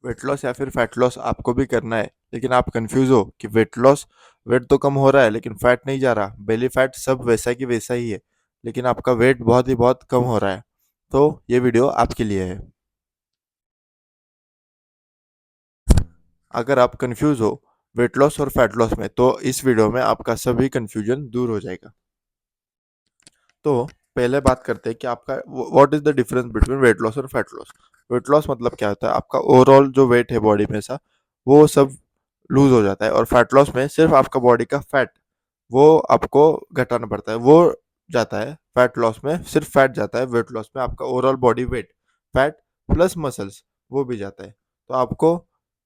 Weight loss या फिर fat loss आपको भी करना है, लेकिन आप कंफ्यूज हो कि वेट तो कम हो रहा है लेकिन फैट नहीं जा रहा, बेली फैट सब वैसा की वैसा ही है, लेकिन आपका वेट बहुत ही बहुत कम हो रहा है, तो ये वीडियो आपके लिए है। अगर आप कंफ्यूज हो वेट लॉस और फैट लॉस में, तो इस वीडियो में आपका सभी कंफ्यूजन दूर हो जाएगा। तो पहले बात करते हैं कि आपका what is the difference between weight loss और फैट लॉस। वेट लॉस मतलब क्या होता है, आपका ओवरऑल जो वेट है बॉडी में सा वो सब लूज हो जाता है, और फैट लॉस में सिर्फ आपका बॉडी का फैट वो आपको घटाना पड़ता है, वो जाता है। फैट लॉस में सिर्फ फैट जाता है, वेट लॉस में आपका overall body weight fat plus muscles वो भी जाता है। तो आपको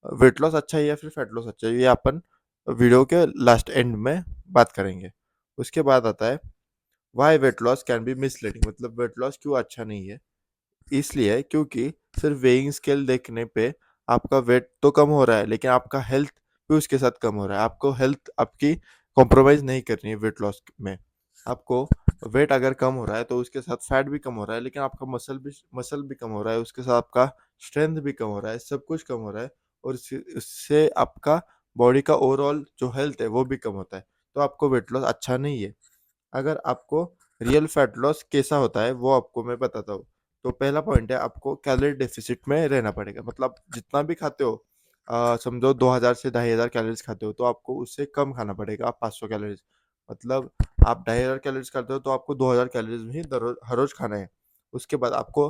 वेट लॉस अच्छा है या फिर फैट लॉस अच्छा है, ये अपन वीडियो के लास्ट एंड में बात करेंगे। उसके बाद आता है Y weight loss can be misleading, मतलब वेट लॉस क्यों अच्छा नहीं है। इसलिए क्योंकि सिर्फ वेइंग स्केल देखने पे आपका वेट तो कम हो रहा है, लेकिन आपका हेल्थ भी उसके साथ कम हो रहा है। आपको हेल्थ आपकी कॉम्प्रोमाइज नहीं करनी है वेट लॉस में। आपको वेट अगर कम हो रहा है तो उसके साथ फैट भी कम हो रहा है, लेकिन आपका मसल भी कम हो रहा है, उसके साथ आपका स्ट्रेंथ भी कम हो रहा है, सब कुछ कम हो रहा है, और इससे आपका बॉडी का ओवरऑल जो हेल्थ है वो भी कम होता है। तो आपको वेट लॉस अच्छा नहीं है। अगर आपको रियल फैट लॉस कैसा होता है वो आपको मैं बताता हूँ। तो पहला पॉइंट है, आपको कैलोरी डेफिसिट में रहना पड़ेगा, मतलब जितना भी खाते हो, समझो 2000 से 2500 कैलोरीज खाते हो तो आपको उससे कम खाना पड़ेगा, 500 कैलोरीज। मतलब आप 2500 कैलोरीज खाते हो तो आपको 2000 कैलोरीज ही हर रोज खाना है। उसके बाद आपको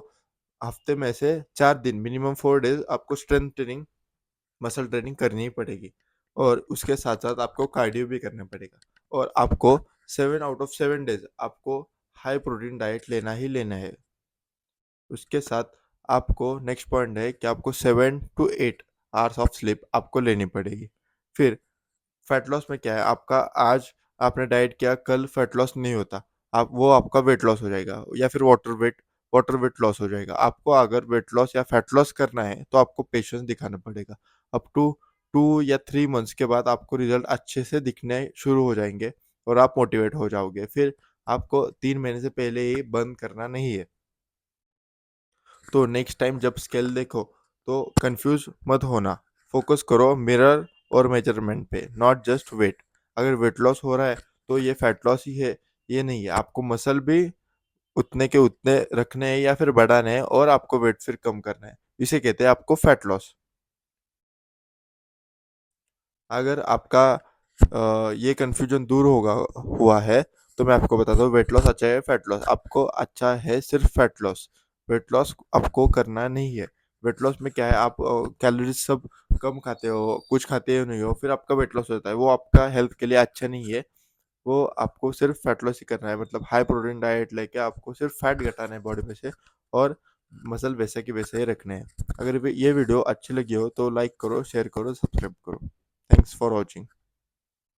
हफ्ते में से 4 दिन मिनिमम 4 डेज आपको स्ट्रेंथ ट्रेनिंग मसल ट्रेनिंग करनी ही पड़ेगी, और उसके साथ साथ आपको कार्डियो भी करना पड़ेगा, और आपको 7 आउट ऑफ 7 डेज आपको हाई प्रोटीन डाइट लेना ही लेना है। उसके साथ आपको नेक्स्ट पॉइंट है कि आपको 7 to 8 आवर्स ऑफ स्लीप आपको लेनी पड़ेगी। फिर फैट लॉस में क्या है, आपका आज आपने डाइट किया, कल फैट लॉस नहीं होता, आप वो आपका वेट लॉस हो जाएगा, या फिर वाटर वेट लॉस हो जाएगा। आपको अगर वेट लॉस या फैट लॉस करना है तो आपको पेशेंस दिखाना पड़ेगा। अप टू 2 या 3 मंथ्स के बाद आपको रिजल्ट अच्छे से दिखने शुरू हो जाएंगे, और आप मोटिवेट हो जाओगे। फिर आपको 3 महीने से पहले ही बंद करना नहीं है। तो नेक्स्ट टाइम जब स्केल देखो तो कंफ्यूज मत होना, फोकस करो मिरर और मेजरमेंट पे, नॉट जस्ट वेट। अगर वेट लॉस हो रहा है तो ये फैट लॉस ही है, ये नहीं है। आपको मसल भी उतने के उतने रखने हैं या फिर बढ़ाने हैं, और आपको वेट फिर कम करना है, इसे कहते हैं आपको फैट लॉस। अगर आपका ये कन्फ्यूजन दूर होगा हुआ है, तो मैं आपको बताता हूँ वेट लॉस अच्छा है फैट लॉस आपको अच्छा है सिर्फ फैट लॉस। वेट लॉस आपको करना नहीं है। वेट लॉस में क्या है, आप कैलोरीज सब कम खाते हो, कुछ खाते हो नहीं हो, फिर आपका वेट लॉस होता है, वो आपका हेल्थ के लिए अच्छा नहीं है। वो आपको सिर्फ फैट लॉस ही करना है, मतलब हाई प्रोटीन डाइट लेके आपको सिर्फ फैट घटाना है बॉडी में से, और मसल वैसे के वैसे ही रखने हैं। अगर ये वीडियो अच्छी लगी हो तो लाइक करो, शेयर करो, सब्सक्राइब करो। Thanks for watching.